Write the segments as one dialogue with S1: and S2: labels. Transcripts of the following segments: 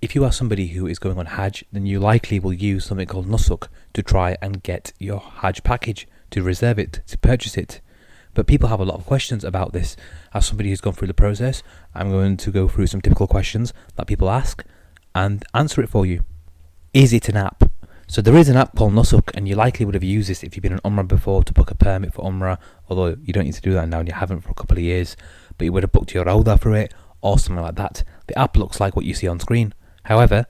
S1: If you are somebody who is going on Hajj, then you likely will use something called Nusuk to try and get your Hajj package, to reserve it, to purchase it. But people have a lot of questions about this. As somebody who's gone through the process, I'm going to go through some typical questions that people ask and answer it for you. Is it an app? So there is an app called Nusuk, and you likely would have used this if you've been on Umrah before to book a permit for Umrah, although you don't need to do that now and you haven't for a couple of years, but you would have booked your Rauda through it or something like that. The app looks like what you see on screen. However,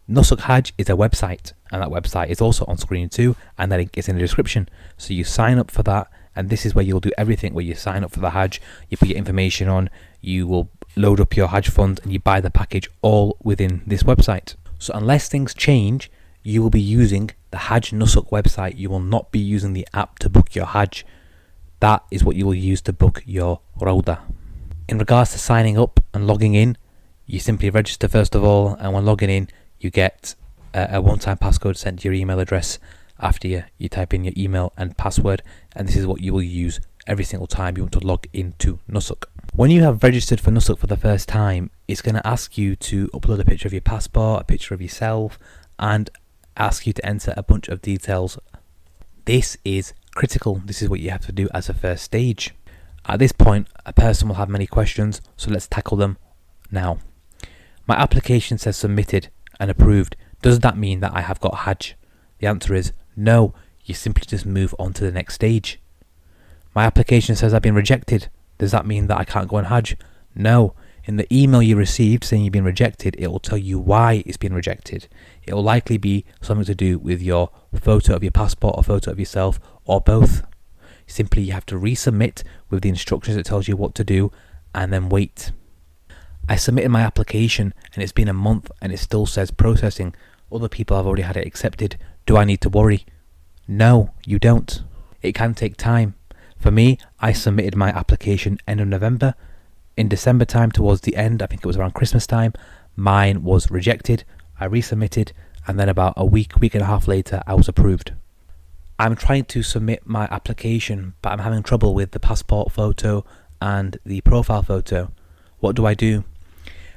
S1: Nusuk Hajj is a website, and that website is also on screen too, and that link is in the description. So you sign up for that, and this is where you'll do everything, where you sign up for the Hajj, you put your information on, you will load up your Hajj fund, and you buy the package all within this website. So unless things change, you will be using the Hajj Nusuk website. You will not be using the app to book your Hajj. That is what you will use to book your Rauda. In regards to signing up and logging in, you simply register first of all, and when logging in, you get a one-time passcode sent to your email address after you type in your email and password, and this is what you will use every single time you want to log into Nusuk. When you have registered for Nusuk for the first time, it's going to ask you to upload a picture of your passport, a picture of yourself, and ask you to enter a bunch of details. This is critical. This is what you have to do as a first stage. At this point, a person will have many questions, so let's tackle them now. My application says submitted and approved. Does that mean that I have got Hajj? The answer is no. You simply just move on to the next stage. My application says I've been rejected. Does that mean that I can't go on Hajj? No. In the email you received saying you've been rejected, it will tell you why it's been rejected. It will likely be something to do with your photo of your passport or photo of yourself, or both. Simply you have to resubmit with the instructions that tells you what to do, and then wait. I submitted my application and it's been a month and it still says processing. Other people have already had it accepted. Do I need to worry? No, you don't. It can take time. For me, I submitted my application end of November. In December time, towards the end, I think it was around Christmas time, mine was rejected. I resubmitted, and then about a week and a half later, I was approved. I'm trying to submit my application, but I'm having trouble with the passport photo and the profile photo. What do I do?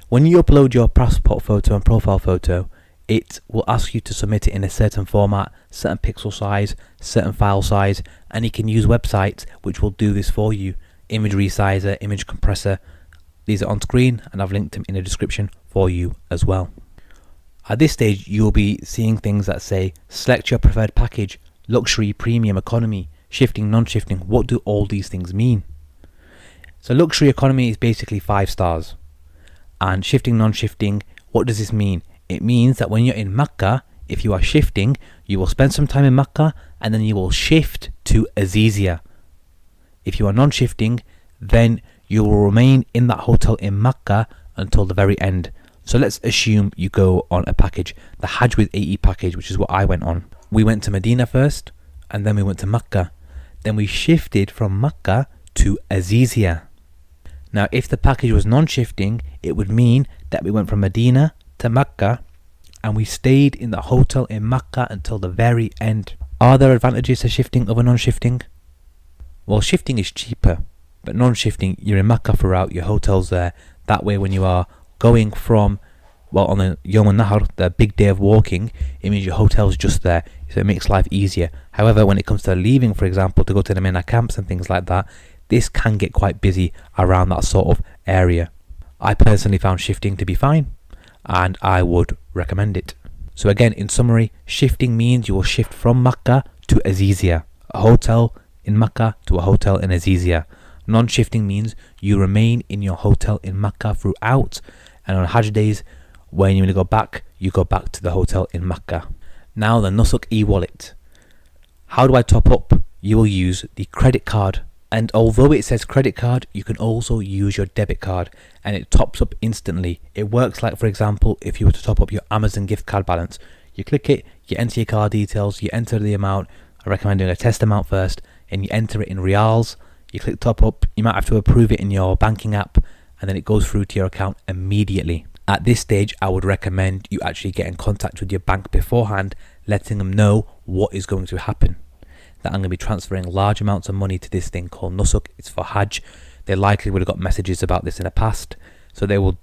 S1: When you upload your passport photo and profile photo, it will ask you to submit it in a certain format, certain pixel size, certain file size, and you can use websites which will do this for you. Image resizer, image compressor. These are on screen, and I've linked them in the description for you as well. At this stage, you'll be seeing things that say select your preferred package, luxury, premium, economy, shifting, non-shifting. What do all these things mean? So luxury economy is basically 5 stars, and shifting, non-shifting, what does this mean? It means that when you're in Makkah, if you are shifting, you will spend some time in Makkah and then you will shift to Azizia. If you are non-shifting, then you will remain in that hotel in Makkah until the very end. So let's assume you go on a package, the Hajj with AE package, which is what I went on. We went to Medina first, and then we went to Makkah. Then we shifted from Makkah to Azizia. Now, if the package was non-shifting, it would mean that we went from Medina to Makkah, and we stayed in the hotel in Makkah until the very end. Are there advantages to shifting over non-shifting? Well, shifting is cheaper, but non-shifting, you're in Makkah throughout, your hotel's there. That way, when you are going from, well, on the Yom al-Nahar, the big day of walking, it means your hotel's just there, so it makes life easier. However, when it comes to leaving, for example, to go to the Mina camps and things like that, this can get quite busy around that sort of area. I personally found shifting to be fine, and I would recommend it. So again, in summary, shifting means you will shift from Makkah to Azizia, a hotel in Makkah to a hotel in Azizia. Non-shifting means you remain in your hotel in Makkah throughout, and on Hajj days, when you want to go back, you go back to the hotel in Makkah. Now the Nusuk e-wallet. How do I top up? You will use the credit card. And although it says credit card, you can also use your debit card, and it tops up instantly. It works like, for example, if you were to top up your Amazon gift card balance. You click it, you enter your card details, you enter the amount. I recommend doing a test amount first, and you enter it in Riyals. You click top up, you might have to approve it in your banking app, and then it goes through to your account immediately. At this stage, I would recommend you actually get in contact with your bank beforehand, letting them know what is going to happen. That I'm going to be transferring large amounts of money to this thing called Nusuk. It's for Hajj. They likely would have got messages about this in the past, so you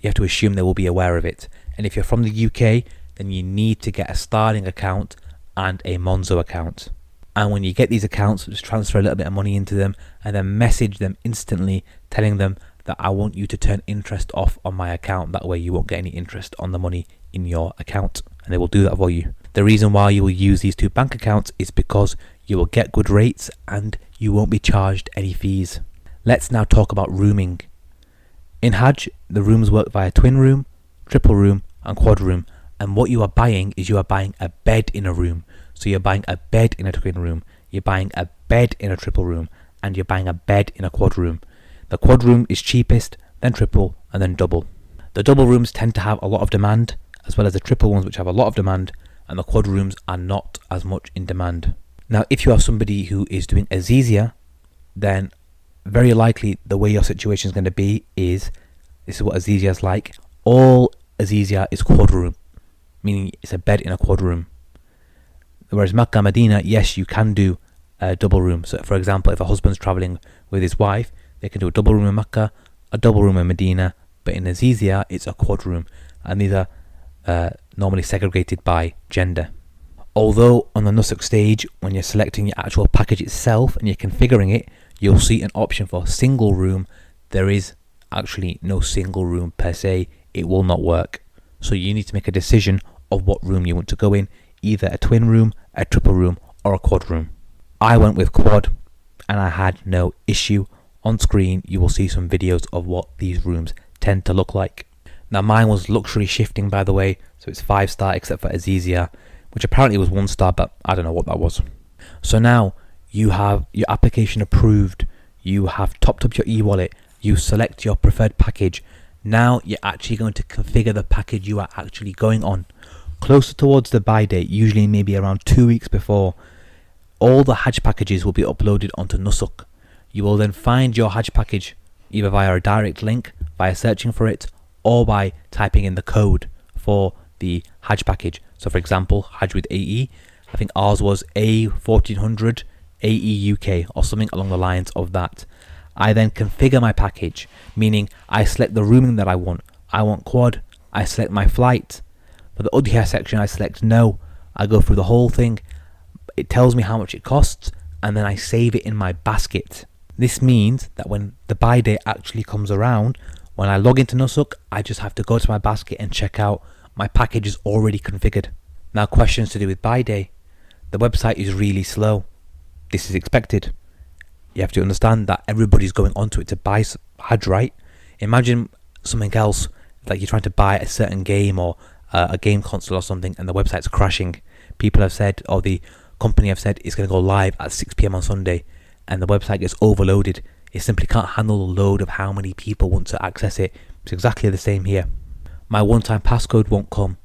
S1: have to assume they will be aware of it. And if you're from the UK, then you need to get a Starling account and a Monzo account. And when you get these accounts, just transfer a little bit of money into them and then message them instantly telling them that I want you to turn interest off on my account. That way you won't get any interest on the money in your account, and they will do that for you. The reason why you will use these two bank accounts is because you will get good rates and you won't be charged any fees. Let's now talk about rooming. In Hajj, the rooms work via twin room, triple room and quad room. And what you are buying is you are buying a bed in a room. So you're buying a bed in a twin room, you're buying a bed in a triple room, and you're buying a bed in a quad room. The quad room is cheapest, then triple, and then double. The double rooms tend to have a lot of demand, as well as the triple ones which have a lot of demand, and the quad rooms are not as much in demand. Now, if you are somebody who is doing Azizia, then very likely the way your situation is going to be is, this is what Azizia is like, all Azizia is quad room, meaning it's a bed in a quad room. Whereas Makkah, Medina, yes, you can do a double room. So for example, if a husband's traveling with his wife, they can do a double room in Makkah, a double room in Medina, but in Azizia, it's a quad room. And these are normally segregated by gender. Although on the Nusuk stage, when you're selecting your actual package itself and you're configuring it, you'll see an option for single room. There is actually no single room per se. It will not work. So you need to make a decision of what room you want to go in, either a twin room, a triple room, or a quad room. I went with quad and I had no issue. On screen, you will see some videos of what these rooms tend to look like. Now mine was luxury shifting, by the way, so it's 5-star except for Azizia, which apparently was 1-star, but I don't know what that was. So now you have your application approved, you have topped up your e-wallet, you select your preferred package. Now you're actually going to configure the package you are actually going on. Closer towards the buy date, usually maybe around 2 weeks before, all the Hajj packages will be uploaded onto Nusuk. You will then find your Hajj package either via a direct link, via searching for it, or by typing in the code for the Hajj package. So for example, Hajj with AE, I think ours was A1400 AE UK or something along the lines of that. I then configure my package, meaning I select the rooming that I want. I want quad, I select my flight. For the Udhiyah section, I select no. I go through the whole thing. It tells me how much it costs, and then I save it in my basket. This means that when the buy date actually comes around, when I log into Nusuk, I just have to go to my basket and check out. My package is already configured. Now, questions to do with buy day. The website is really slow. This is expected. You have to understand that everybody's going onto it to buy Hajj, right? Imagine something else, like you're trying to buy a certain game or a game console or something, and the website's crashing. People have said, or the company have said, it's going to go live at 6 p.m. on Sunday, and the website gets overloaded. It simply can't handle the load of how many people want to access it. It's exactly the same here. My one-time passcode won't come.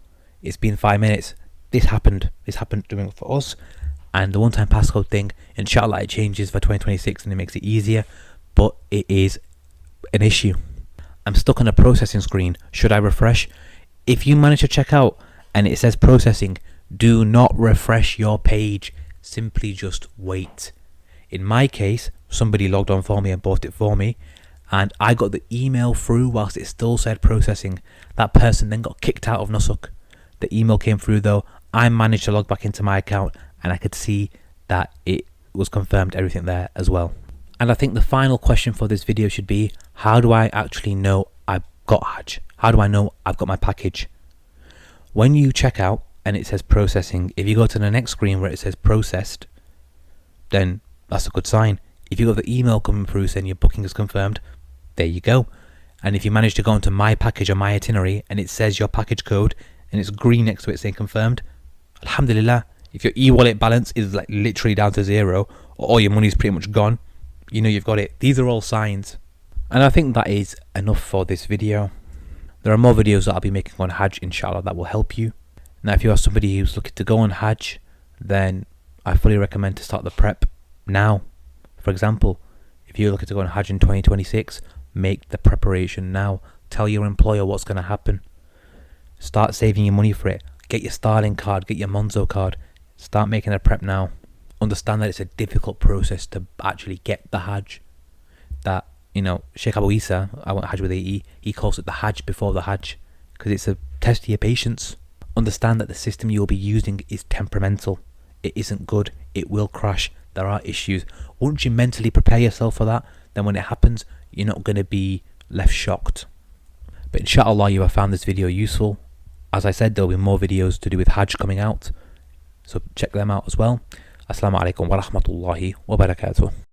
S1: It's been 5 minutes. This happened doing it for us, and the one-time passcode thing, inshallah, it changes for 2026 and it makes it easier, but it is an issue. I'm stuck on a processing screen. Should I refresh? If you manage to check out and it says processing, do not refresh your page. Simply just wait. In my case, somebody logged on for me and bought it for me, and I got the email through whilst it still said processing. That person then got kicked out of Nusuk. The email came through though. I managed to log back into my account and I could see that it was confirmed, everything there as well. And I think the final question for this video should be, how do I actually know I've got Hajj? How do I know I've got my package? When you check out and it says processing, if you go to the next screen where it says processed, then that's a good sign. If you got the email coming through saying your booking is confirmed, there you go. And if you manage to go into my package or my itinerary and it says your package code and it's green next to it saying confirmed, alhamdulillah. If your e-wallet balance is like literally down to zero, or all your money is pretty much gone, you know you've got it. These are all signs. And I think that is enough for this video. There are more videos that I'll be making on Hajj, inshallah, that will help you. Now, if you are somebody who's looking to go on Hajj, then I fully recommend to start the prep now. For example, if you're looking to go on Hajj in 2026, make the preparation now. Tell your employer what's going to happen. Start saving your money for it. Get your Starling card, get your Monzo card. Start making a prep now. Understand that it's a difficult process to actually get the Hajj. That, you know, Sheikh Abu Isa, I went Hajj with AE, he calls it the Hajj before the Hajj, because Test your patience. Understand that the system you'll be using is temperamental. It isn't good. It will crash. There are issues. Once you mentally prepare yourself for that, then when it happens, you're not going to be left shocked. But inshallah, you have found this video useful. As I said, there'll be more videos to do with Hajj coming out, so check them out as well. Assalamu alaikum wa rahmatullahi wa barakatuh.